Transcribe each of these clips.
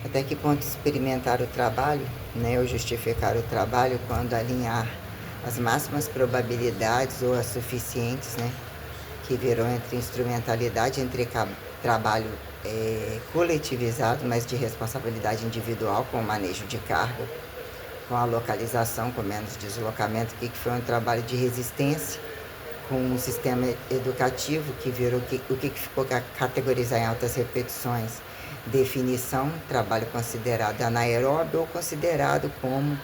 Até que ponto experimentar o trabalho, né, ou justificar o trabalho quando alinhar as máximas probabilidades ou as suficientes, né, que virou entre instrumentalidade, entre trabalho coletivizado, mas de responsabilidade individual, com o manejo de carga, com a localização, com menos deslocamento, que foi um trabalho de resistência, com um sistema educativo que virou o que ficou categorizar em altas repetições, definição, trabalho considerado anaeróbio ou considerado como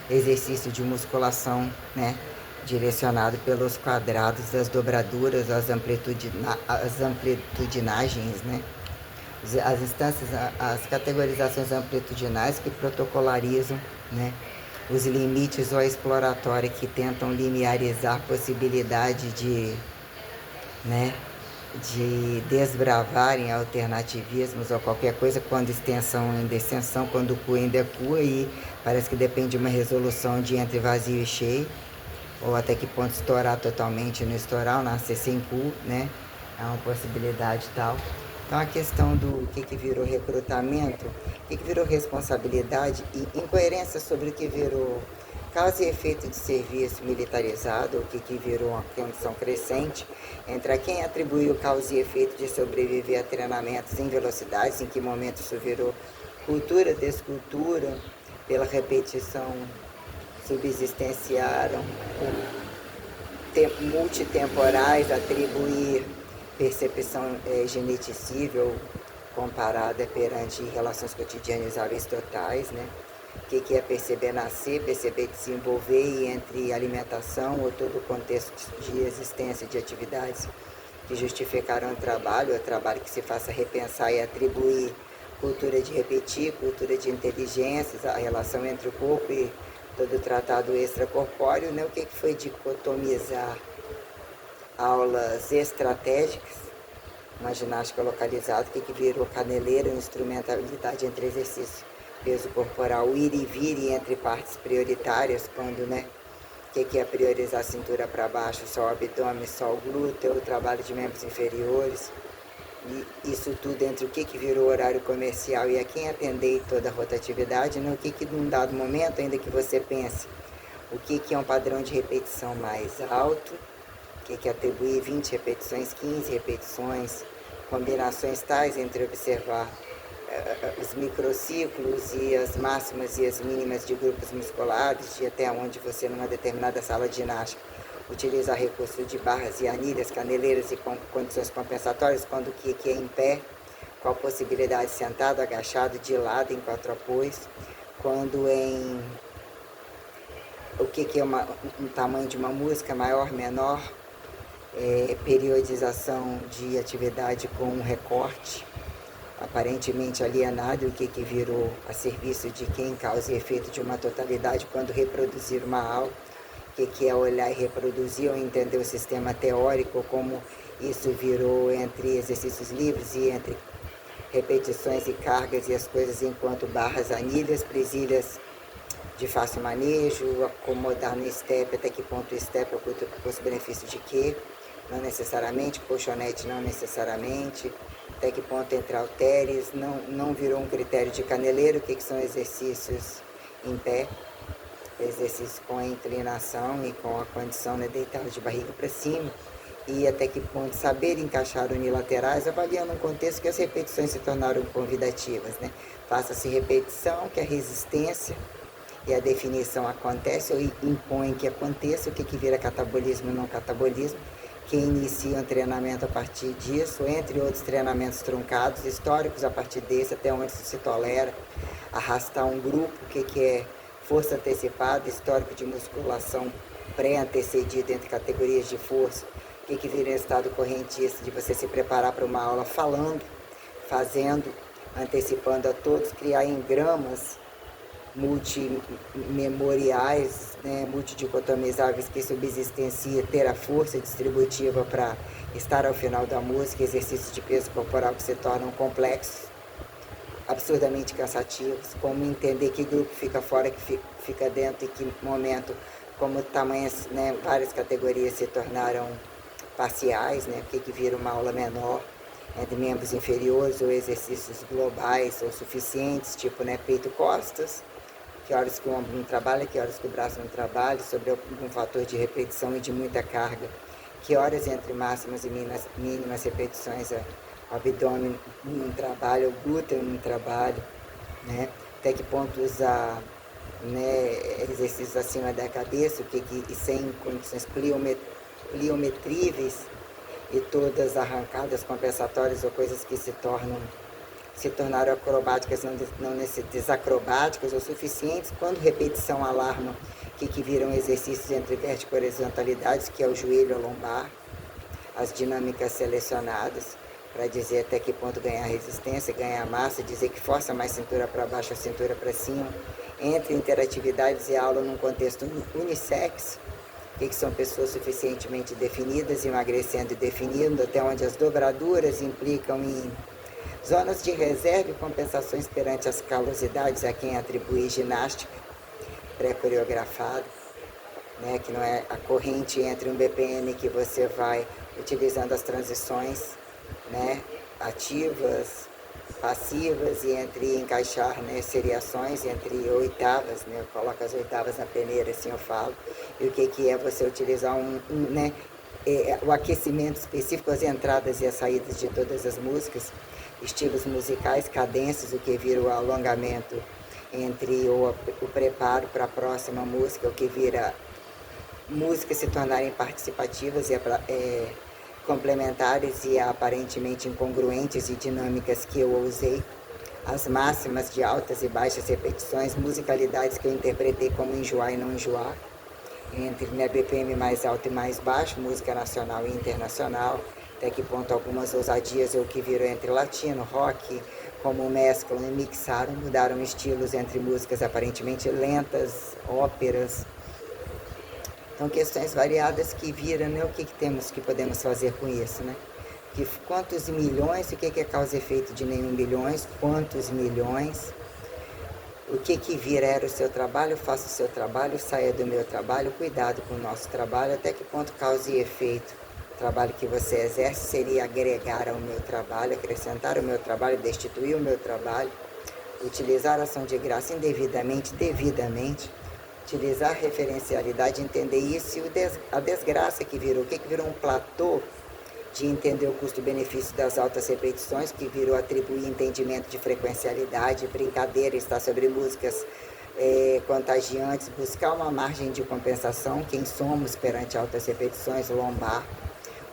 exercício de musculação, né, direcionado pelos quadrados das dobraduras, as amplitudinagens, né, as instâncias, as categorizações amplitudinais que protocolarizam, né, os limites ou a exploratória que tentam linearizar a possibilidade né, de desbravarem alternativismos ou qualquer coisa, quando extensão em descensão, quando cu em decua, e parece que depende de uma resolução de entre vazio e cheio, ou até que ponto estourar totalmente no estourar, nascer sem cu, né? É uma possibilidade tal. Então a questão do que virou recrutamento, o que virou responsabilidade e incoerência sobre o que virou causa e efeito de serviço militarizado, o que virou uma tensão crescente entre a quem atribuiu causa e efeito de sobreviver a treinamentos em velocidades, em que momento isso virou cultura, descultura, pela repetição subsistenciaram, multitemporais, atribuir percepção geneticível comparada perante relações cotidianizáveis totais, né? O que é perceber nascer, perceber desenvolver, e entre alimentação ou todo o contexto de existência de atividades que justificaram o trabalho que se faça repensar e atribuir cultura de repetir, cultura de inteligências, a relação entre o corpo e todo o tratado extracorpóreo, né? O que foi dicotomizar aulas estratégicas, uma ginástica localizada, o que virou caneleira, instrumentalidade entre exercício, peso corporal, ir e vir entre partes prioritárias, quando, né? O que é priorizar a cintura para baixo, só o abdômen, só o glúteo, o trabalho de membros inferiores. E isso tudo entre o que virou horário comercial e a quem atender toda a rotatividade, né? O que num dado momento, ainda que você pense o que é um padrão de repetição mais alto, o que atribuir 20 repetições, 15 repetições, combinações tais entre observar os microciclos e as máximas e as mínimas de grupos musculares, de até onde você, numa determinada sala de ginástica, utilizar recurso de barras e anilhas, caneleiras e condições compensatórias, quando o que é em pé, qual possibilidade sentado, agachado, de lado, em quatro apoios, quando em o que é um tamanho de uma música, maior, menor, periodização de atividade com um recorte, aparentemente alienado, o que virou a serviço de quem, causa e efeito de uma totalidade, quando reproduzir uma aula, o que é olhar e reproduzir, ou entender o sistema teórico, como isso virou entre exercícios livres e entre repetições e cargas e as coisas enquanto barras, anilhas, presilhas de fácil manejo, acomodar no step, até que ponto o step é o custo-benefício de quê, não necessariamente, colchonete não necessariamente, até que ponto entre halteres, não virou um critério de caneleiro, o que são exercícios em pé, exercício com a inclinação e com a condição, né, deitado de barriga para cima, e até que ponto saber encaixar unilaterais, avaliando um contexto que as repetições se tornaram convidativas, né? Faça-se repetição, que a resistência e a definição acontece ou impõe que aconteça, o que vira catabolismo e não catabolismo, que inicia um treinamento a partir disso, entre outros treinamentos truncados, históricos a partir desse, até onde se tolera arrastar um grupo, o que é força antecipada, histórico de musculação pré-antecedido entre categorias de força, o que vira um estado correntista de você se preparar para uma aula falando, fazendo, antecipando a todos, criar engramas multimemoriais, né, multidicotomizáveis, que subsistencia ter a força distributiva para estar ao final da música, exercícios de peso corporal que se tornam complexos, absurdamente cansativos, como entender que grupo fica fora, que fica dentro, e que momento, como tamanhas, né, várias categorias se tornaram parciais, né, porque que vira uma aula menor, entre membros inferiores ou exercícios globais ou suficientes, tipo, né, peito, costas, que horas que o ombro não trabalha, que horas que o braço não trabalha, sobre algum fator de repetição e de muita carga, que horas entre máximas e mínimas repetições o abdômen não trabalha, o glúteo não trabalha, né? Até que ponto usar, né, exercícios acima da cabeça, e sem condições pliometríveis e todas arrancadas, compensatórias ou coisas que se tornaram acrobáticas, não desacrobáticas ou suficientes, quando repetição alarma, que viram exercícios entre vértigo e horizontalidades, que é o joelho, a lombar, as dinâmicas selecionadas, para dizer até que ponto ganhar resistência, ganhar massa, dizer que força mais cintura para baixo, a cintura para cima, entre interatividades e aula num contexto unissex, que são pessoas suficientemente definidas, emagrecendo e definindo, até onde as dobraduras implicam em zonas de reserva e compensações perante as calosidades a quem atribui ginástica pré-coreografada, né, que não é a corrente entre um BPM que você vai utilizando as transições, né, ativas, passivas, e entre encaixar, né, seriações entre oitavas, né, eu coloco as oitavas na peneira, assim eu falo, e o que é você utilizar né, o aquecimento específico, as entradas e as saídas de todas as músicas, estilos musicais, cadências, o que vira o alongamento entre o preparo para a próxima música, o que vira músicas se tornarem participativas e complementares e aparentemente incongruentes e dinâmicas que eu usei, as máximas de altas e baixas repetições, musicalidades que eu interpretei como enjoar e não enjoar, entre, né, BPM mais alto e mais baixo, música nacional e internacional, até que ponto algumas ousadias ou que viram entre latino, rock, como mesclam e mixaram, mudaram estilos entre músicas aparentemente lentas, óperas. Então, questões variadas que viram, né, o que podemos fazer com isso, né? Quantos milhões, o que é causa e efeito de nenhum milhões, quantos milhões, o que vira era o seu trabalho, faça o seu trabalho, saia do meu trabalho, cuidado com o nosso trabalho, até que ponto causa e efeito. O trabalho que você exerce seria agregar ao meu trabalho, acrescentar o meu trabalho, destituir o meu trabalho, utilizar a ação de graça indevidamente, devidamente, utilizar referencialidade, entender isso, e a desgraça que virou, o que virou um platô de entender o custo-benefício das altas repetições, que virou atribuir entendimento de frequencialidade, brincadeira, estar sobre músicas contagiantes, buscar uma margem de compensação, quem somos perante altas repetições, lombar,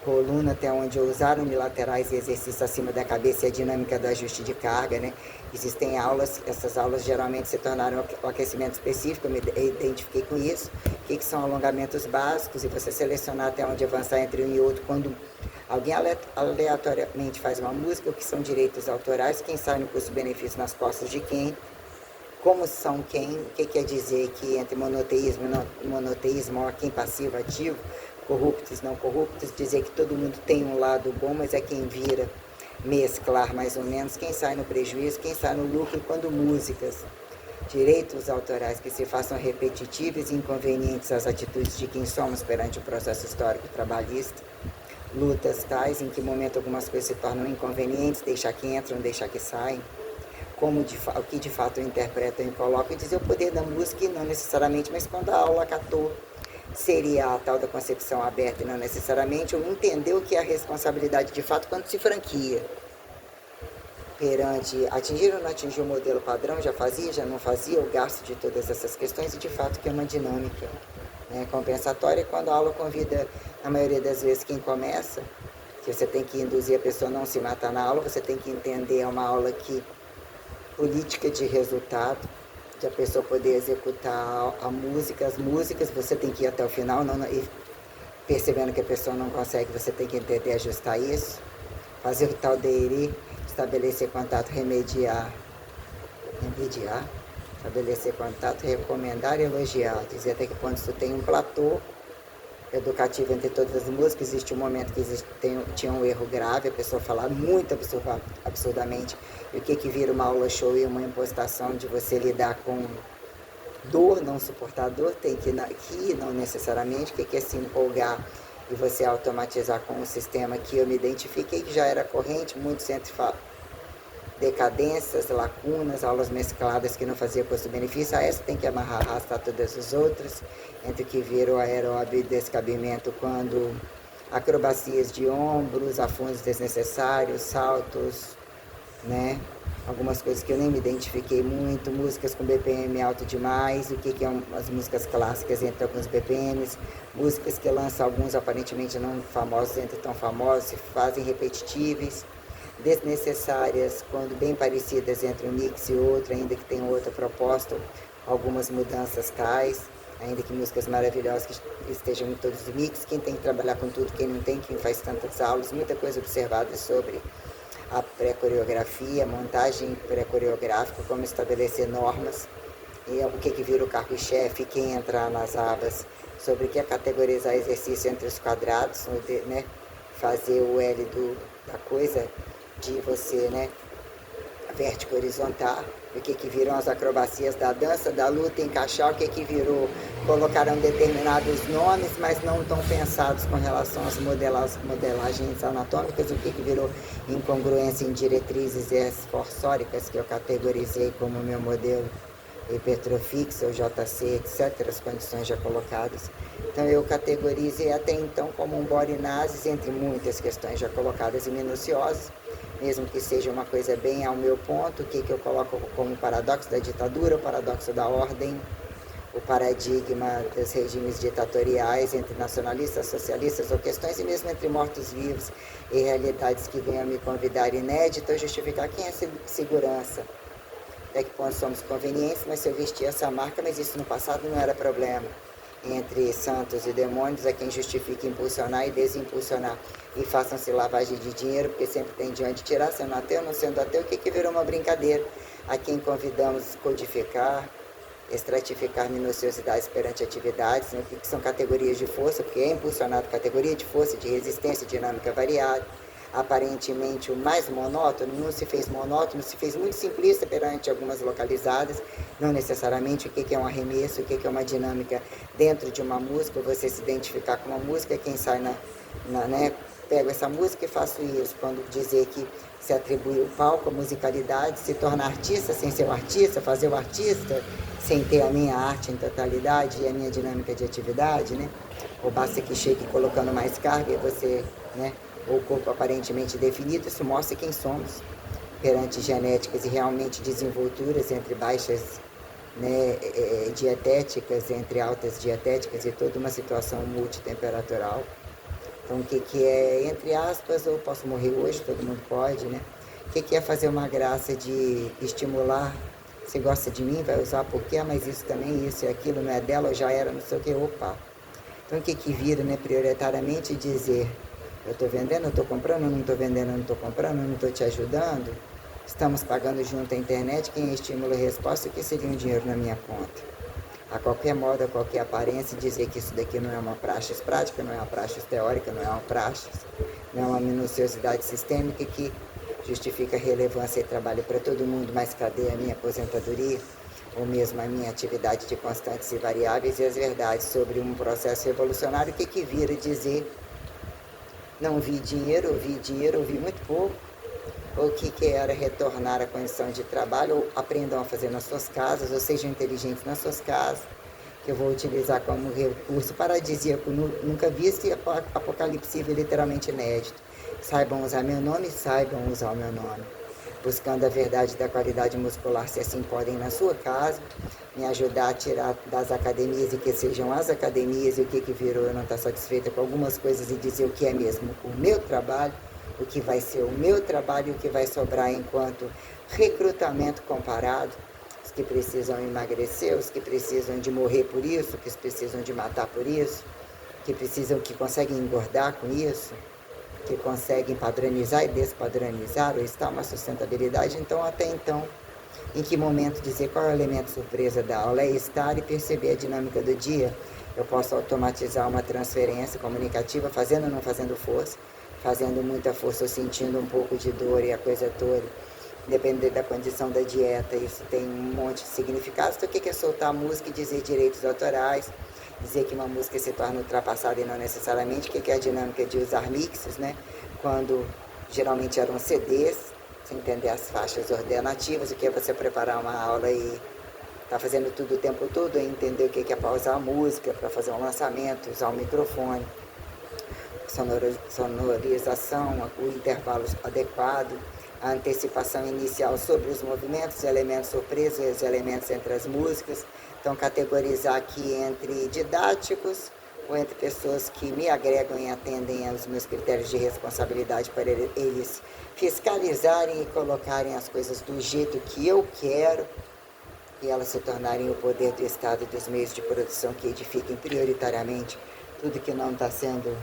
coluna, até onde eu usar unilaterais e exercícios acima da cabeça e a dinâmica do ajuste de carga, né? Existem aulas, essas aulas geralmente se tornaram o aquecimento específico, eu me identifiquei com isso, que são alongamentos básicos, e você selecionar até onde avançar entre um e outro, quando alguém aleatoriamente faz uma música, o que são direitos autorais, quem sai no custo-benefício nas costas de quem, como são quem, o que quer dizer que entre monoteísmo e não monoteísmo, quem passivo, ativo, corruptos, não corruptos, dizer que todo mundo tem um lado bom, mas é quem vira mesclar mais ou menos, quem sai no prejuízo, quem sai no lucro, quando músicas, direitos autorais que se façam repetitivos e inconvenientes às atitudes de quem somos perante o processo histórico trabalhista, lutas tais em que momento algumas coisas se tornam inconvenientes, deixar que entram, deixar que saem, como o que de fato eu interpreto e coloco, e dizer o poder da música, e não necessariamente, mas quando a aula catou, seria a tal da concepção aberta e não necessariamente, ou entender o que é a responsabilidade de fato quando se franquia perante atingir ou não atingir o modelo padrão, já fazia, já não fazia, o gasto de todas essas questões, e de fato que é uma dinâmica, né, compensatória, quando a aula convida, na maioria das vezes, quem começa, que você tem que induzir a pessoa a não se matar na aula, você tem que entender, é uma aula que política de resultado, de a pessoa poder executar a música, as músicas, você tem que ir até o final, e percebendo que a pessoa não consegue, você tem que entender, ajustar isso, fazer o tal de estabelecer contato, remediar, estabelecer contato, recomendar e elogiar, dizer até que ponto isso tem um platô educativo entre todas as músicas. Existe um momento que tinha um erro grave, a pessoa falar muito absurdamente, e o que vira uma aula show e uma impostação de você lidar com dor, não suportar dor, tem que ir, não necessariamente, o que é se empolgar e você automatizar com um sistema que eu me identifiquei que já era corrente, muitos entre decadências, lacunas, aulas mescladas que não fazia custo-benefício, a essa tem que amarrar, arrastar todas as outras, entre que virou aeróbio e descabimento quando acrobacias de ombros, afundos desnecessários, saltos, né? Algumas coisas que eu nem me identifiquei muito, músicas com BPM alto demais, o que é as músicas clássicas entre alguns BPMs, músicas que lançam alguns aparentemente não famosos entre tão famosos, se fazem repetitivas, desnecessárias, quando bem parecidas entre um mix e outro, ainda que tenham outra proposta, algumas mudanças tais, ainda que músicas maravilhosas que estejam em todos os mix, quem tem que trabalhar com tudo, quem não tem, quem faz tantas aulas, muita coisa observada sobre a pré-coreografia, montagem pré-coreográfica, como estabelecer normas, e o que vira o carro-chefe, quem entrar nas abas, sobre o que é categorizar exercício entre os quadrados, né? Fazer o L da coisa, de você, né? Vértigo horizontal, o que viram as acrobacias da dança, da luta, encaixar o que virou, colocaram determinados nomes, mas não tão pensados com relação às modelagens anatômicas, o que virou incongruência em diretrizes esforsóricas, que eu categorizei como meu modelo hipertrofix, ou JC, etc., as condições já colocadas. Então eu categorizei até então como um body nazis, entre muitas questões já colocadas e minuciosas, mesmo que seja uma coisa bem ao meu ponto, o que eu coloco como paradoxo da ditadura, o paradoxo da ordem, o paradigma dos regimes ditatoriais entre nacionalistas, socialistas ou questões, e mesmo entre mortos-vivos e realidades que venham me convidar inédito, justificar quem é segurança. Até que ponto somos convenientes, mas se eu vestir essa marca, mas isso no passado não era problema. Entre santos e demônios, é quem justifica impulsionar e desimpulsionar. E façam-se lavagem de dinheiro, porque sempre tem de onde tirar, sendo ateu, não sendo ateu, o que virou uma brincadeira? A quem convidamos codificar, estratificar minuciosidades perante atividades, né, que são categorias de força, porque é impulsionado categoria de força, de resistência, dinâmica variada. Aparentemente o mais monótono, não se fez monótono, se fez muito simplista perante algumas localizadas, não necessariamente o que é um arremesso, o que é uma dinâmica dentro de uma música, você se identificar com uma música, quem sai né, pego essa música e faço isso, quando dizer que se atribui o palco, a musicalidade, se torna artista sem ser o artista, fazer o artista sem ter a minha arte em totalidade e a minha dinâmica de atividade, né? Ou basta que chegue colocando mais carga e você, né? O corpo aparentemente definido, isso mostra quem somos perante genéticas e realmente desenvolturas entre baixas, né, dietéticas, entre altas dietéticas e toda uma situação multitemperatural. Então, o que é, entre aspas, eu posso morrer hoje, todo mundo pode, né? O que é fazer uma graça de estimular? Você gosta de mim, vai usar por quê? Mas isso também, isso e aquilo, não é dela, ou já era, não sei o que, opa. Então, o que vira, né, prioritariamente dizer: eu estou vendendo, eu estou comprando, eu não estou vendendo, eu não estou comprando, eu não estou te ajudando. Estamos pagando junto à internet, quem é estímulo e resposta, o que seria um dinheiro na minha conta? A qualquer modo, a qualquer aparência, dizer que isso daqui não é uma praxis prática, não é uma praxis teórica, não é uma praxis, não é uma minuciosidade sistêmica que justifica relevância e trabalho para todo mundo, mas cadê a minha aposentadoria? Ou mesmo a minha atividade de constantes e variáveis e as verdades sobre um processo revolucionário, o que vira dizer não vi dinheiro, ouvi muito pouco, ou o que era retornar à condição de trabalho, ou aprendam a fazer nas suas casas, ou sejam inteligentes nas suas casas, que eu vou utilizar como recurso paradisíaco, nunca visto, e apocalipse literalmente inédito. Saibam usar meu nome, saibam usar o meu nome. Buscando a verdade da qualidade muscular, se assim podem na sua casa, me ajudar a tirar das academias e que sejam as academias, e o que virou eu não estar satisfeita com algumas coisas e dizer o que é mesmo o meu trabalho, o que vai ser o meu trabalho e o que vai sobrar enquanto recrutamento comparado, os que precisam emagrecer, os que precisam de morrer por isso, os que precisam de matar por isso, que conseguem engordar com isso, que conseguem padronizar e despadronizar, ou está uma sustentabilidade. Então, até então, em que momento dizer qual é o elemento surpresa da aula? É estar e perceber a dinâmica do dia. Eu posso automatizar uma transferência comunicativa, fazendo ou não fazendo força, fazendo muita força ou sentindo um pouco de dor e a coisa toda, dependendo da condição da dieta, isso tem um monte de significados. Então, o que é soltar música e dizer direitos autorais? dizer que uma música se torna ultrapassada e não necessariamente, que é a dinâmica de usar mixes, né? Quando geralmente eram CDs, sem entender as faixas ordenativas, o que é você preparar uma aula e tá fazendo tudo o tempo todo, e entender o que é pausar a música para fazer um lançamento, usar o microfone, sonorização, o intervalo adequado, a antecipação inicial sobre os movimentos, elementos surpresos e os elementos entre as músicas. Então, categorizar aqui entre didáticos ou entre pessoas que me agregam e atendem aos meus critérios de responsabilidade para eles fiscalizarem e colocarem as coisas do jeito que eu quero e elas se tornarem o poder do Estado e dos meios de produção que edifiquem prioritariamente tudo que não está sendo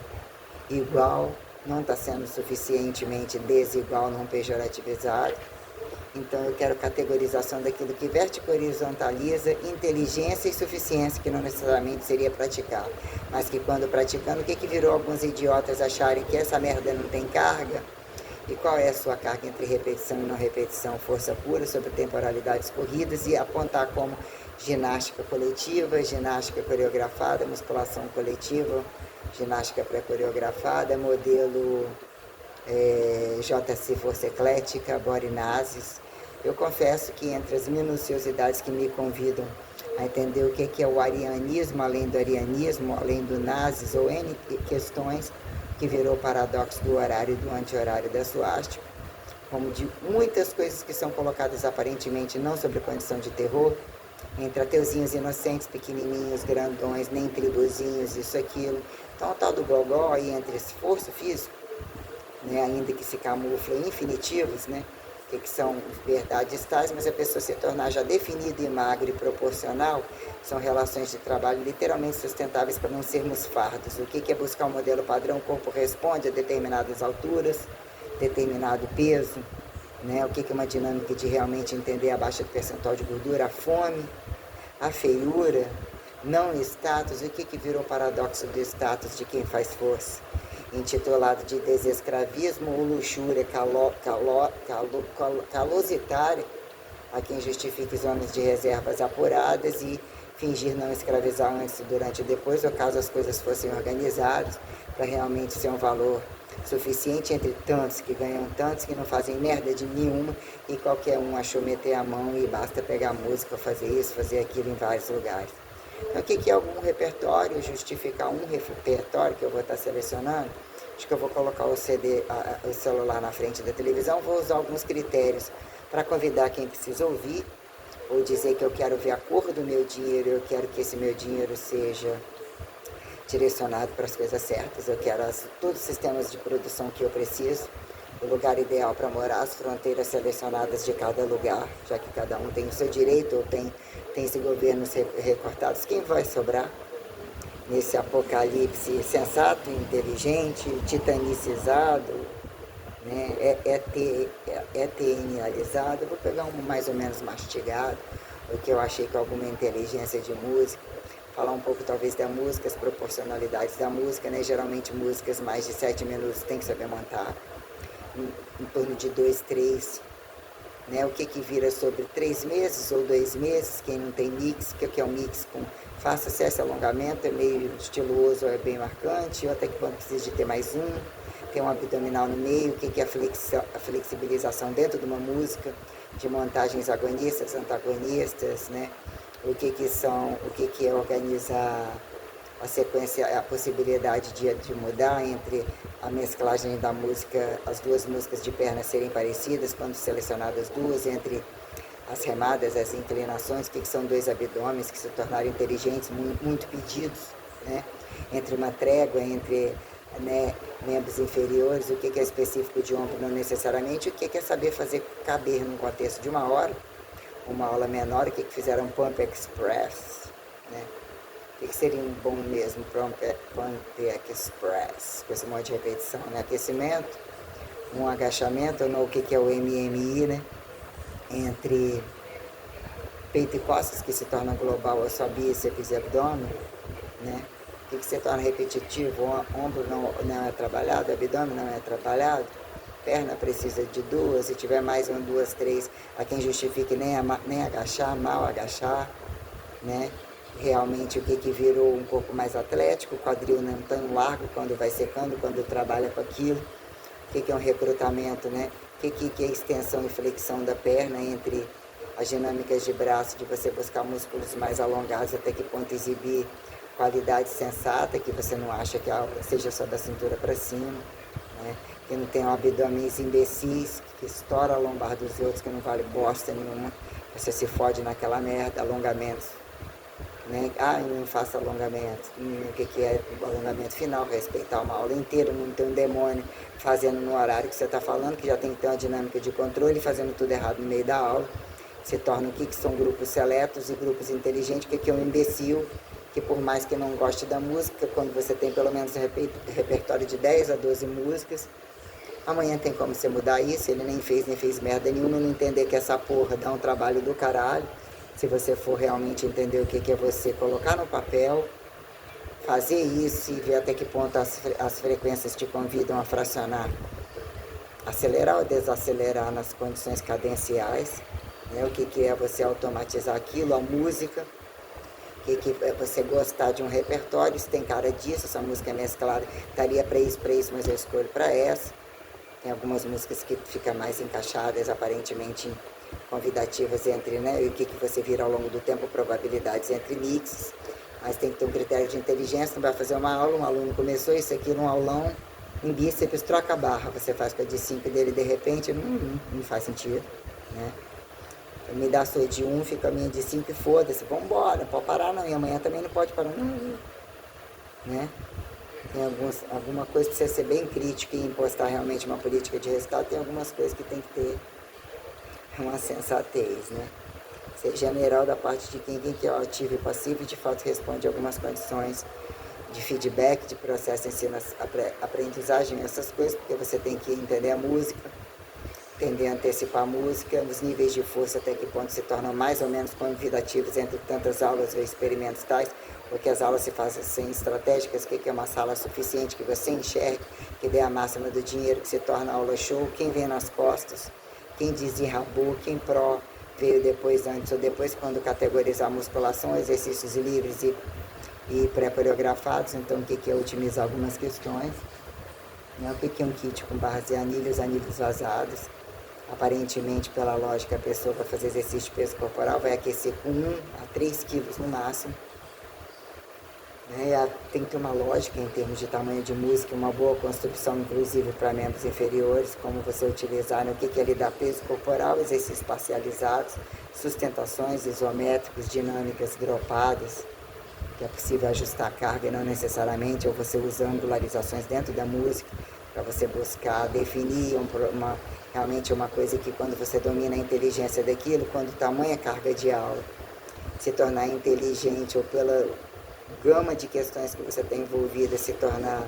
igual, não está sendo suficientemente desigual, não pejorativizado. Então eu quero categorização daquilo que verticaliza inteligência e suficiência, que não necessariamente seria praticar, mas que quando praticando, o que virou alguns idiotas acharem que essa merda não tem carga? E qual é a sua carga entre repetição e não repetição, força pura sobre temporalidades corridas, e apontar como ginástica coletiva, ginástica coreografada, musculação coletiva, ginástica pré-coreografada, modelo JC Força Eclética, Body Nazis. Eu confesso que entre as minuciosidades que me convidam a entender o que é o arianismo, além do nazis, ou N questões, que virou o paradoxo do horário e do anti-horário da suástica, como de muitas coisas que são colocadas aparentemente não sobre condição de terror, entre ateuzinhos inocentes, pequenininhos, grandões, nem tribuzinhos, isso, aquilo. Então, o tal do gogó aí entre esforço físico, né, ainda que se camuflam infinitivos, né, que são verdades tais, mas a pessoa se tornar já definida e magra e proporcional, são relações de trabalho literalmente sustentáveis para não sermos fardos. O que é buscar um modelo padrão? O corpo responde a determinadas alturas, determinado peso, né? O que é uma dinâmica de realmente entender a baixa do percentual de gordura, a fome, a feiura, não status. O que virou o paradoxo do status de quem faz força? Intitulado de desescravismo ou luxúria calositária, a quem justifique zonas de reservas apuradas e fingir não escravizar antes, durante e depois, ou caso as coisas fossem organizadas, para realmente ser um valor suficiente entre tantos que ganham tantos, que não fazem merda de nenhuma, e qualquer um achou meter a mão e basta pegar música, fazer isso, fazer aquilo em vários lugares. Então, o que é algum repertório? Justificar um repertório que eu vou estar selecionando. Acho que eu vou colocar o celular na frente da televisão, vou usar alguns critérios para convidar quem precisa ouvir, ou dizer que eu quero ver a cor do meu dinheiro, eu quero que esse meu dinheiro seja direcionado para as coisas certas, eu quero todos os sistemas de produção que eu preciso, o lugar ideal para morar, as fronteiras selecionadas de cada lugar, já que cada um tem o seu direito, ou tem esse governos recortados. Quem vai sobrar nesse apocalipse sensato, inteligente, titanicizado, né? ETNalizado? Vou pegar um mais ou menos mastigado, o que eu achei com alguma inteligência de música, falar um pouco talvez da música, as proporcionalidades da música, né? Geralmente músicas mais de 7 minutos tem que saber montar, em torno de 2, 3, né? O que vira sobre 3 meses ou 2 meses, quem não tem mix, que é o mix com faça-se esse alongamento, é meio estiloso, é bem marcante, ou até que quando precisa de ter mais um, tem um abdominal no meio, o que é a flexibilização dentro de uma música, de montagens agonistas, antagonistas, né? O que é organizar a sequência, a possibilidade de mudar entre a mesclagem da música, as duas músicas de pernas serem parecidas, quando selecionadas duas, entre as remadas, as inclinações, o que são dois abdômenes que se tornaram inteligentes, muito pedidos, né? Entre uma trégua, entre, né, membros inferiores, o que é específico de ombro, não necessariamente, o que é saber fazer caber num contexto de uma hora, uma aula menor, o que fizeram Pump Express, né? O que seria um bom mesmo Pump Express, com esse monte de repetição, né? Aquecimento, um agachamento, ou não, o que é o MMI, né? Entre peito e costas, que se torna global, ou só bíceps e abdômen, né? O que se torna repetitivo? O ombro não é trabalhado, o abdômen não é trabalhado, perna precisa de duas, se tiver mais uma, duas, três, a quem justifique nem agachar, mal agachar, né? realmente o que virou um corpo mais atlético, o quadril não tão largo quando vai secando, quando trabalha com aquilo, o que é um recrutamento, né? O que é extensão e flexão da perna entre as dinâmicas de braço, de você buscar músculos mais alongados, até que ponto exibir qualidade sensata, que você não acha que seja só da cintura para cima, né? Que não tem abdômenes imbecis, que estoura a lombar dos outros, que não vale bosta nenhuma, você se fode naquela merda, alongamentos, né? Não faça alongamento. O que é o alongamento final? Respeitar uma aula inteira, não ter um demônio fazendo no horário que você está falando, que já tem que ter uma dinâmica de controle, fazendo tudo errado no meio da aula. Se torna o que são grupos seletos e grupos inteligentes, o que é um imbecil, que por mais que não goste da música, quando você tem pelo menos um repertório de 10 a 12 músicas, amanhã tem como você mudar isso, ele nem fez merda nenhuma, não entender que essa porra dá um trabalho do caralho. Se você for realmente entender o que é você colocar no papel, fazer isso e ver até que ponto as frequências te convidam a fracionar, acelerar ou desacelerar nas condições cadenciais, né? O que é você automatizar aquilo, a música, o que é você gostar de um repertório, se tem cara disso, essa música é mesclada, estaria para isso, mas eu escolho para essa. Tem algumas músicas que ficam mais encaixadas, aparentemente convidativas entre, né, e o que você vira ao longo do tempo, probabilidades entre mixes, mas tem que ter um critério de inteligência, não vai fazer uma aula, um aluno começou isso aqui num aulão, em bíceps, troca a barra, você faz com a de 5 dele, de repente, não faz sentido, né? Me dá a sua de 1, fica a minha de 5 e foda-se, vambora, não pode parar não, e amanhã também não pode parar, né? Tem alguma coisa que precisa ser bem crítica e impostar realmente uma política de resultado, tem algumas coisas que tem que ter uma sensatez, né? Ser general da parte de quem que é o ativo e passivo e de fato responde a algumas condições de feedback, de processo, ensino, aprendizagem, essas coisas, porque você tem que entender a música, entender a antecipar a música, os níveis de força até que ponto se tornam mais ou menos convidativos entre tantas aulas ou experimentos tais, porque as aulas se fazem sem estratégicas, o que é uma sala suficiente que você enxergue, que dê a máxima do dinheiro, que se torna aula show, quem vem nas costas, quem desirrabou, quem pró veio depois, antes ou depois, quando categorizar a musculação, exercícios livres e pré-coreografados, então o que é otimizar algumas questões, né? O que é um kit com barras e anilhos vazados, aparentemente pela lógica a pessoa vai fazer exercício de peso corporal, vai aquecer com 1 a 3 quilos no máximo, né? Tem que ter uma lógica em termos de tamanho de música, uma boa construção inclusive para membros inferiores, como você utilizar, né? O que é lidar peso corporal, exercícios parcializados, sustentações isométricos, dinâmicas dropadas, que é possível ajustar a carga e não necessariamente, ou você usa angularizações dentro da música, para você buscar definir realmente uma coisa que quando você domina a inteligência daquilo, quando tamanha carga de aula, se tornar inteligente ou pela gama de questões que você tem envolvida, se tornar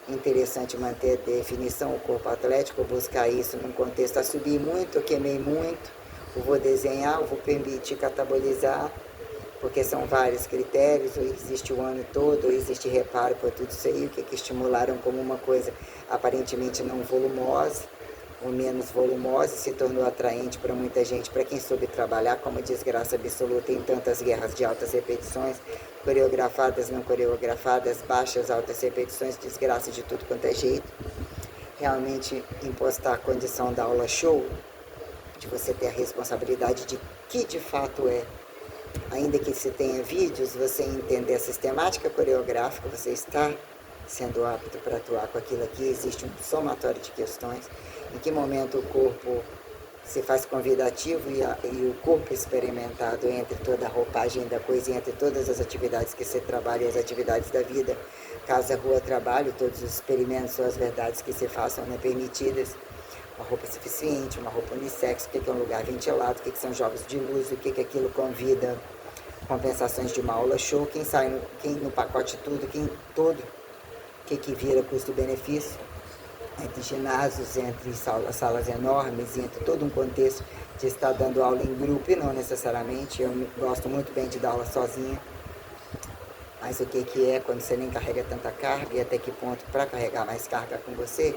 interessante manter a definição, o corpo atlético, buscar isso num contexto a subir muito, eu queimei muito, eu vou desenhar, eu vou permitir catabolizar, porque são vários critérios, ou existe o ano todo, ou existe reparo por tudo isso aí, o que estimularam como uma coisa aparentemente não volumosa, ou menos volumosa, se tornou atraente para muita gente, para quem soube trabalhar, como desgraça absoluta em tantas guerras de altas repetições, coreografadas, não coreografadas, baixas, altas repetições, desgraça de tudo quanto é jeito. Realmente impostar a condição da aula show, de você ter a responsabilidade de que de fato é, ainda que se tenha vídeos, você entender a sistemática coreográfica, você está sendo apto para atuar com aquilo aqui, existe um somatório de questões, em que momento o corpo se faz convidativo e o corpo experimentado entre toda a roupagem da coisa, entre todas as atividades que você trabalha e as atividades da vida, casa, rua, trabalho, todos os experimentos ou as verdades que se façam né, permitidas, uma roupa suficiente, uma roupa unissex, o que é um lugar ventilado, o que são jogos de luz, o que aquilo convida, compensações de uma aula show, quem sai no pacote tudo, o que vira custo-benefício, entre ginásios, entre salas enormes, entre todo um contexto de estar dando aula em grupo e não necessariamente, eu gosto muito bem de dar aula sozinha, mas o que é quando você nem carrega tanta carga e até que ponto para carregar mais carga com você,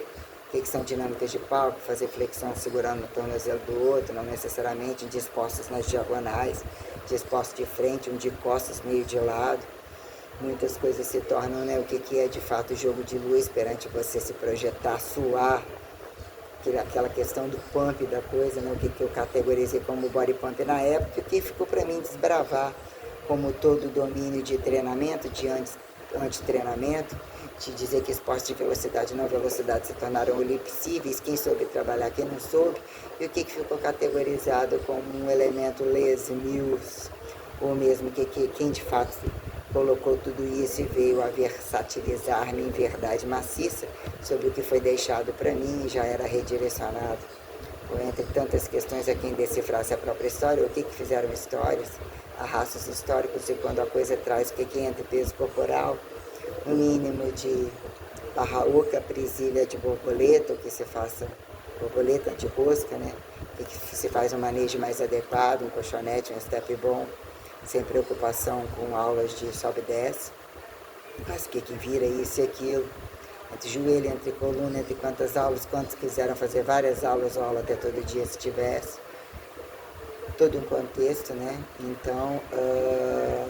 que são dinâmicas de palco, fazer flexão segurando o tornozelo do outro, não necessariamente dispostos nas diagonais, dispostos de frente, um de costas, meio de lado. Muitas coisas se tornam, né, o que é de fato o jogo de luz perante você se projetar, suar, aquela questão do pump da coisa, né, o que eu categorizei como body pump na época, que ficou para mim desbravar como todo domínio de treinamento, de anti-treinamento, de dizer que esportes de velocidade e não velocidade se tornaram elipsíveis, quem soube trabalhar, quem não soube, e o que ficou categorizado como um elemento les mills, ou mesmo quem de fato colocou tudo isso e veio a versatilizar-me em verdade maciça sobre o que foi deixado para mim e já era redirecionado. Ou entre tantas questões a quem decifrasse a própria história, o que fizeram histórias, arrastos históricos, e quando a coisa traz o que entra peso corporal, um mínimo de barraúca, prisilha de borboleta, ou que se faça borboleta de rosca, né? Que se faz um manejo mais adequado, um colchonete, um step bom, sem preocupação com aulas de sobe e desce, mas o que vira isso e aquilo, entre joelho, entre coluna, entre quantas aulas, quantos quiseram fazer várias aulas ou aula até todo dia se tivesse, todo um contexto, né? Então,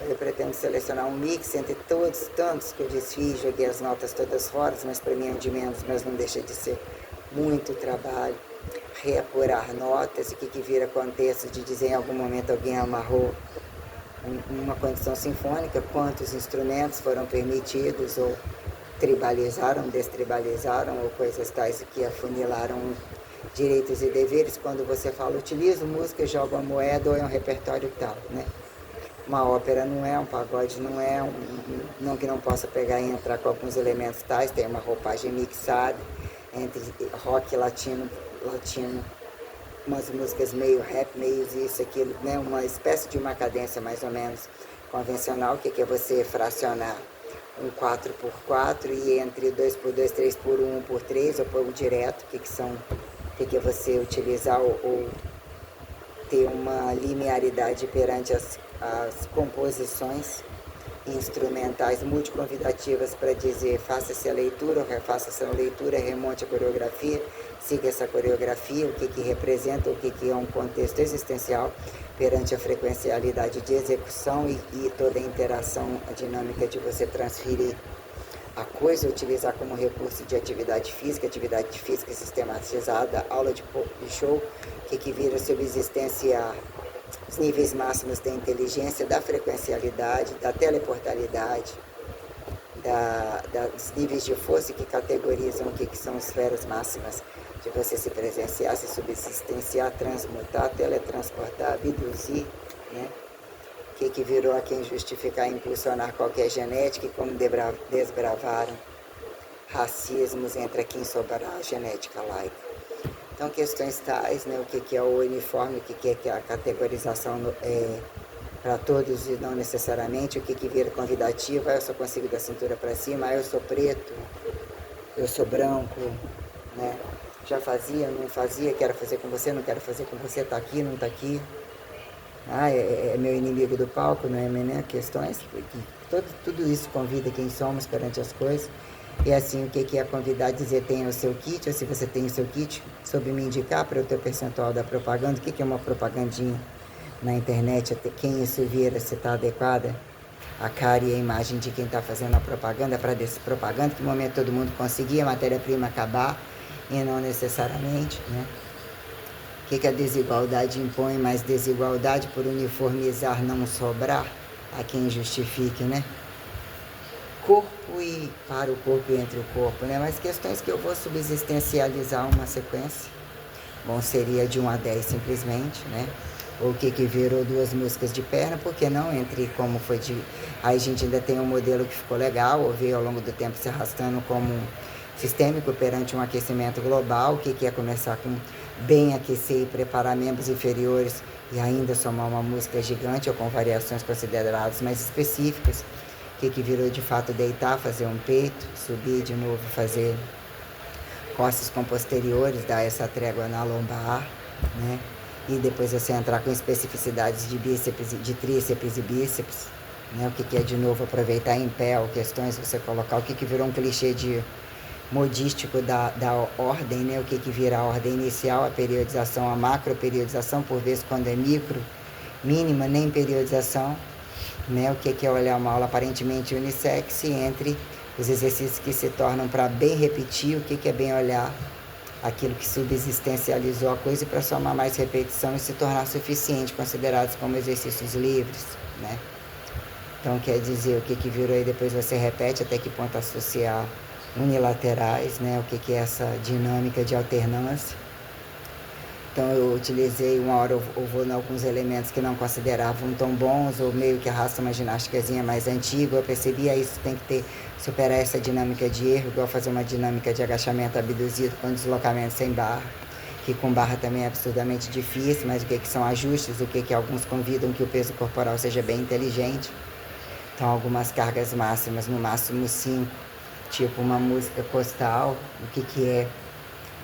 eu pretendo selecionar um mix entre todos, tantos que eu desfiz, joguei as notas todas fora, mas para mim é um de menos, mas não deixa de ser muito trabalho, reapurar notas, o que vira contexto de dizer em algum momento alguém amarrou uma condição sinfônica, quantos instrumentos foram permitidos ou tribalizaram, destribalizaram, ou coisas tais que afunilaram direitos e deveres. Quando você fala, utilizo música, jogo a moeda, ou é um repertório tal, né? Uma ópera não é, um pagode não é, não que não possa pegar e entrar com alguns elementos tais, tem uma roupagem mixada entre rock latino, umas músicas meio rap, meio isso, aquilo, né? Uma espécie de uma cadência mais ou menos convencional, que é você fracionar um 4x4 e entre 2x2, 3x1, 1x3, ou por um direto, que é você utilizar ou ter uma linearidade perante as composições instrumentais multiconvidativas para dizer faça essa leitura, ou refaça essa leitura, remonte a coreografia, siga essa coreografia, o que representa, o que é um contexto existencial perante a frequencialidade de execução e toda a interação, a dinâmica de você transferir a coisa, utilizar como recurso de atividade física sistematizada, aula de show, que vira subsistenciar os níveis máximos da inteligência, da frequencialidade, da teleportalidade, dos níveis de força que categorizam o que são esferas máximas de você se presenciar, se subsistenciar, transmutar, teletransportar, abduzir, né? Que virou a quem justificar e impulsionar qualquer genética, e como desbravaram racismos entre quem sobrar a genética laica. Então, questões tais, né, o que é o uniforme, o que é a categorização para todos e não necessariamente, o que vira convidativo, eu só consigo da cintura para cima, eu sou preto, eu sou branco, né? Já fazia, não fazia, quero fazer com você, não quero fazer com você, tá aqui, não tá aqui. É meu inimigo do palco, não é, né? Questões, tudo isso convida quem somos perante as coisas. E assim, o que é convidar, dizer tenha o seu kit, ou se você tem o seu kit, soube me indicar para o teu percentual da propaganda, o que é uma propagandinha na internet, quem isso vira, se está adequada a cara e a imagem de quem está fazendo a propaganda, para desse propaganda, que no momento todo mundo conseguia a matéria-prima acabar, e não necessariamente, né? O que a desigualdade impõe, mais desigualdade por uniformizar, não sobrar a quem justifique, né? Corpo e para o corpo e entre o corpo, né? Mas questões que eu vou subsistencializar uma sequência. Bom, seria de 1 a 10 simplesmente, né? Ou o que virou 2 músicas de perna, porque não entre como foi de... Aí a gente ainda tem um modelo que ficou legal, ou veio ao longo do tempo se arrastando como sistêmico perante um aquecimento global, o que é começar com bem aquecer e preparar membros inferiores e ainda somar uma música gigante ou com variações consideradas mais específicas, o que virou de fato deitar, fazer um peito, subir de novo, fazer costas com posteriores, dar essa trégua na lombar, né? E depois você entrar com especificidades de bíceps, de tríceps e bíceps, né? O que é de novo aproveitar em pé, ou questões você colocar, o que virou um clichê de modístico da ordem, né? O que vira a ordem inicial, a periodização, a macroperiodização, por vezes quando é micro, mínima, nem periodização, né? O que é olhar uma aula aparentemente unissex entre os exercícios que se tornam para bem repetir, o que é bem olhar aquilo que subsistencializou a coisa e para somar mais repetição e se tornar suficiente, considerados como exercícios livres, né? Então quer dizer, o que virou aí depois você repete até que ponto associar unilaterais, né? O que é essa dinâmica de alternância. Então eu utilizei uma hora, eu vou em alguns elementos que não consideravam tão bons, ou meio que arrasta uma ginástica mais antiga, eu percebi, isso tem que superar essa dinâmica de erro, igual fazer uma dinâmica de agachamento abduzido com deslocamento sem barra, que com barra também é absurdamente difícil, mas o que são ajustes, o que alguns convidam que o peso corporal seja bem inteligente. Então algumas cargas máximas, no máximo 5, tipo uma música costal, o que é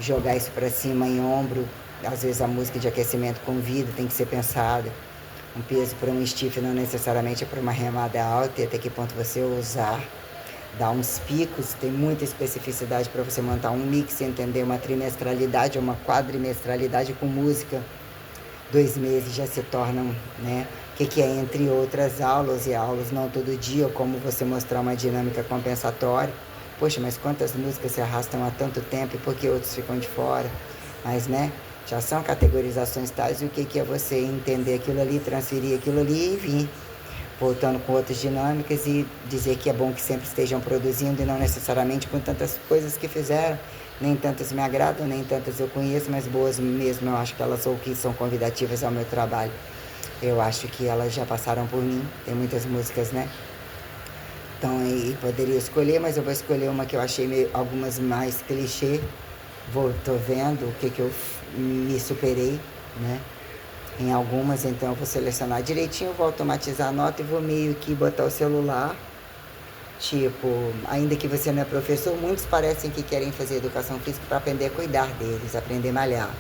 jogar isso para cima em ombro. Às vezes a música de aquecimento convida, tem que ser pensada. Um peso para um stiff não necessariamente é para uma remada alta, e até que ponto você usar. Dar uns picos, tem muita especificidade para você montar um mix, entender uma trimestralidade ou uma quadrimestralidade com música. 2 meses já se tornam, né? O que é entre outras aulas e aulas, não todo dia, ou como você mostrar uma dinâmica compensatória. Poxa, mas quantas músicas se arrastam há tanto tempo e por que outros ficam de fora? Mas, né? Já são categorizações tais, e o que é você entender aquilo ali, transferir aquilo ali e vir voltando com outras dinâmicas e dizer que é bom que sempre estejam produzindo e não necessariamente com tantas coisas que fizeram. Nem tantas me agradam, nem tantas eu conheço, mas boas mesmo, eu acho que elas ou que são convidativas ao meu trabalho. Eu acho que elas já passaram por mim, tem muitas músicas, né? Então, e poderia escolher, mas eu vou escolher uma que eu achei algumas mais clichê. Tô vendo o que eu me superei, né? Em algumas, então eu vou selecionar direitinho, vou automatizar a nota e vou meio que botar o celular. Tipo, ainda que você não é professor, muitos parecem que querem fazer educação física para aprender a cuidar deles, aprender a malhar.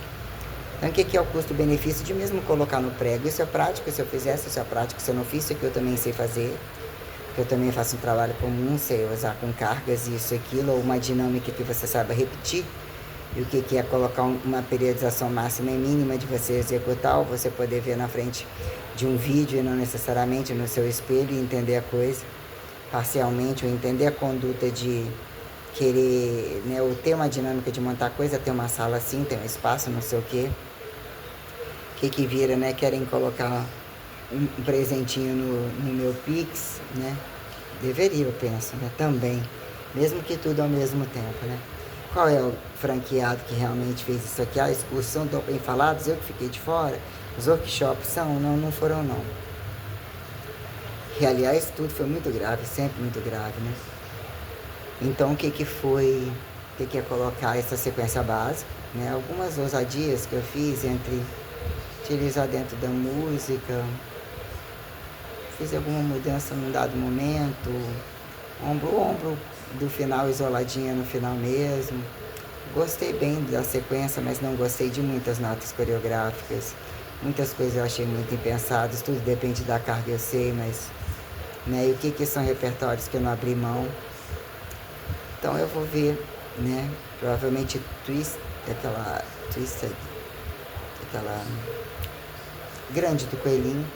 Então o que é o custo-benefício de mesmo colocar no prego? Isso é prático, se eu fizesse, isso é prático, se eu não fiz, isso aqui eu também sei fazer. Eu também faço um trabalho comum, sei usar com cargas, isso, aquilo, ou uma dinâmica que você saiba repetir. E o que é colocar uma periodização máxima e mínima de você executar, ou você poder ver na frente de um vídeo e não necessariamente no seu espelho e entender a coisa parcialmente, ou entender a conduta de querer, né, ou ter uma dinâmica de montar coisa, ter uma sala assim, ter um espaço, não sei o quê. O que vira, né? Querem colocar um presentinho no meu Pix, né? Deveria, eu penso, né? Também. Mesmo que tudo ao mesmo tempo, né? Qual é o franqueado que realmente fez isso aqui? A excursão do Open Falados, eu que fiquei de fora. Os workshops são? Não foram não. E aliás, tudo foi muito grave, sempre muito grave, né? Então o que foi, o que é colocar essa sequência básica, né? Algumas ousadias que eu fiz entre utilizar dentro da música, fiz alguma mudança num dado momento, ombro do final isoladinha no final mesmo. Gostei bem da sequência, mas não gostei de muitas notas coreográficas. Muitas coisas eu achei muito impensadas, tudo depende da carga, eu sei, mas, né, e o que são repertórios que eu não abri mão. Então eu vou ver, né, provavelmente aquela grande do coelhinho,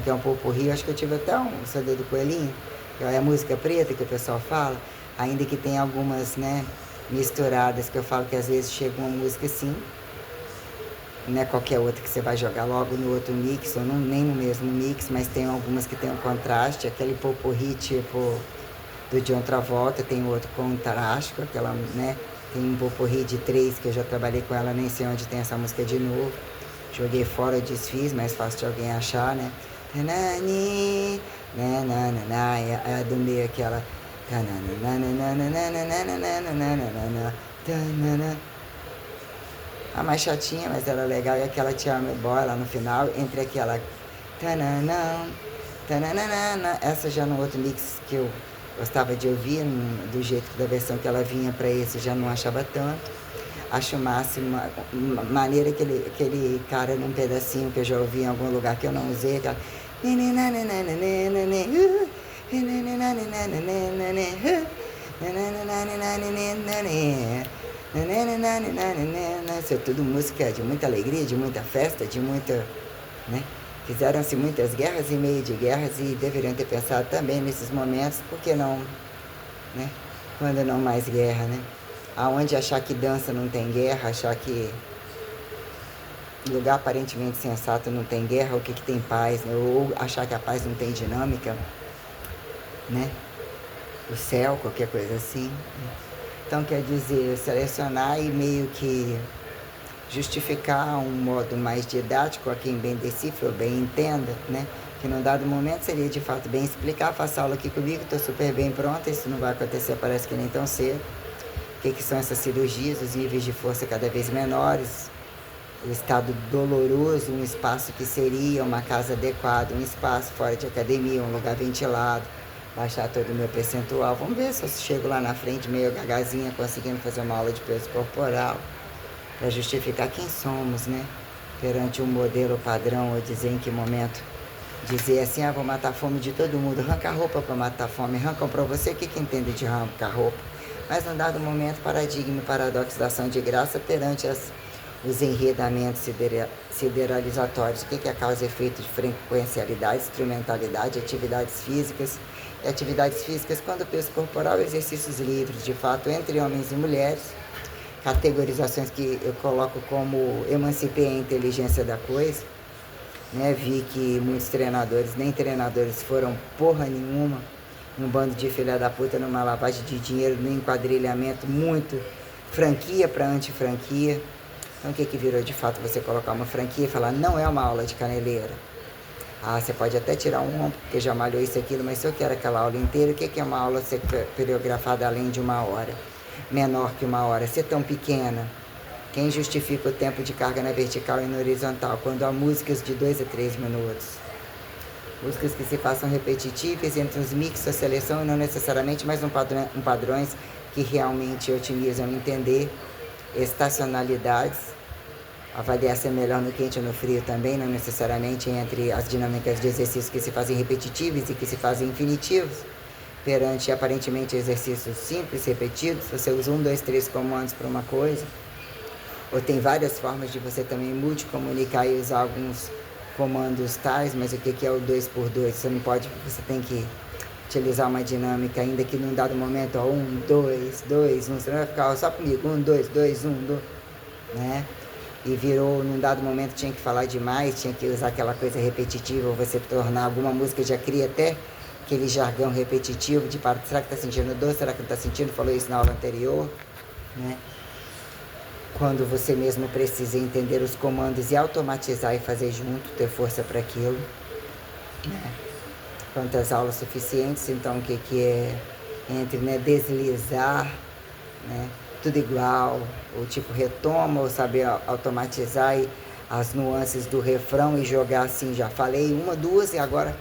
que é um popurrí. Acho que eu tive até um CD do coelhinho, que é a música preta que o pessoal fala, ainda que tem algumas, né, misturadas, que eu falo que às vezes chega uma música assim, não é qualquer outra que você vai jogar logo no outro mix, ou nem no mesmo mix, mas tem algumas que tem um contraste, aquele popurrí tipo do John Travolta, tem outro contraste, aquela, né, tem um popurrí de 3 que eu já trabalhei com ela, nem sei onde tem essa música de novo, joguei fora, desfiz, mais fácil de alguém achar, né, é a do meio aquela, a mais chatinha, mas era legal, e aquela Tia Meu Boy lá no final, entre aquela essa já no outro mix que eu gostava de ouvir, do jeito da versão que ela vinha para esse, já não achava tanto. Acho o máximo, maneira aquele cara num pedacinho que eu já ouvi em algum lugar que eu não usei, aquela Isso é tudo música de muita alegria, de muita festa, de muita, né? Fizeram-se muitas guerras e meio de guerras e deveriam ter pensado também nesses momentos, por que não, né? Quando não mais guerra, né? Aonde achar que dança não tem guerra, achar que lugar aparentemente sensato não tem guerra, o que tem paz, né? Ou achar que a paz não tem dinâmica, né? O céu, qualquer coisa assim. Então, quer dizer, selecionar e meio que justificar um modo mais didático a quem bem decifra ou bem entenda, né? Que num dado momento seria de fato bem explicar, faça aula aqui comigo, estou super bem pronta, isso não vai acontecer, parece que nem tão cedo. O que são essas cirurgias, os níveis de força cada vez menores, o estado doloroso, um espaço que seria uma casa adequada, um espaço fora de academia, um lugar ventilado, baixar todo o meu percentual. Vamos ver se eu chego lá na frente meio gagazinha, conseguindo fazer uma aula de peso corporal, para justificar quem somos, né? Perante um modelo padrão, ou dizer em que momento, dizer assim, vou matar a fome de todo mundo, arranca a roupa para matar a fome, arrancam para você, o que entende de arrancar roupa? Mas num dado momento, paradigma e paradoxo da ação de graça perante os enredamentos sideralizatórios. O que é causa e efeito de frequencialidade, instrumentalidade, atividades físicas? E atividades físicas, quando o peso corporal, exercícios livres, de fato, entre homens e mulheres, categorizações que eu coloco como emancipei a inteligência da coisa, né? Vi que muitos treinadores, nem treinadores foram porra nenhuma, um bando de filha da puta numa lavagem de dinheiro, no enquadrilhamento, muito franquia para anti-franquia. Então o que virou de fato você colocar uma franquia e falar, não é uma aula de caneleira. Você pode até tirar um ombro, porque já malhou isso e aquilo, mas se eu quero aquela aula inteira, o que é uma aula ser coreografada além de uma hora? Menor que uma hora, ser tão pequena. Quem justifica o tempo de carga na vertical e na horizontal, quando há músicas de 2 a 3 minutos? Músicas que se façam repetitivas entre os mix, a seleção e não necessariamente, mas padrões que realmente otimizam entender estacionalidades, avaliar se é melhor no quente ou no frio também, não necessariamente entre as dinâmicas de exercícios que se fazem repetitivos e que se fazem infinitivos, perante aparentemente exercícios simples, repetidos. Você usa 1, 2, 3 comandos para uma coisa, ou tem várias formas de você também multicomunicar e usar alguns comandos tais, mas o que é o 2x2? Você não pode, você tem que utilizar uma dinâmica, ainda que num dado momento, 1, 2, 2, 1, você não vai ficar só comigo, 1, 2, 2, 1, 2, né? E virou, num dado momento tinha que falar demais, tinha que usar aquela coisa repetitiva, ou você tornar alguma música, já cria até aquele jargão repetitivo de será que está sentindo dor, será que não está sentindo, falou isso na aula anterior, né? Quando você mesmo precisa entender os comandos e automatizar e fazer junto, ter força para aquilo, né? Quantas aulas suficientes, então o que é entre, né, deslizar, né, tudo igual, ou tipo retoma, ou saber automatizar e as nuances do refrão e jogar assim, já falei 1, 2 e agora,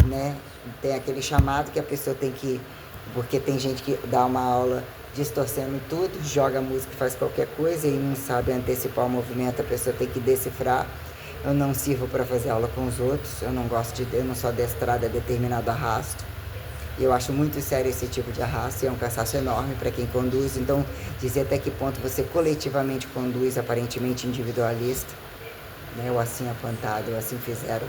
né, tem aquele chamado que a pessoa tem que, porque tem gente que dá uma aula distorcendo tudo, joga música, faz qualquer coisa e não sabe antecipar o movimento, a pessoa tem que decifrar. Eu não sirvo para fazer aula com os outros, eu não sou adestrada a determinado arrasto. E eu acho muito sério esse tipo de arrasto, e é um cansaço enorme para quem conduz. Então, dizer até que ponto você coletivamente conduz, aparentemente individualista, né? Ou assim apontado, ou assim fizeram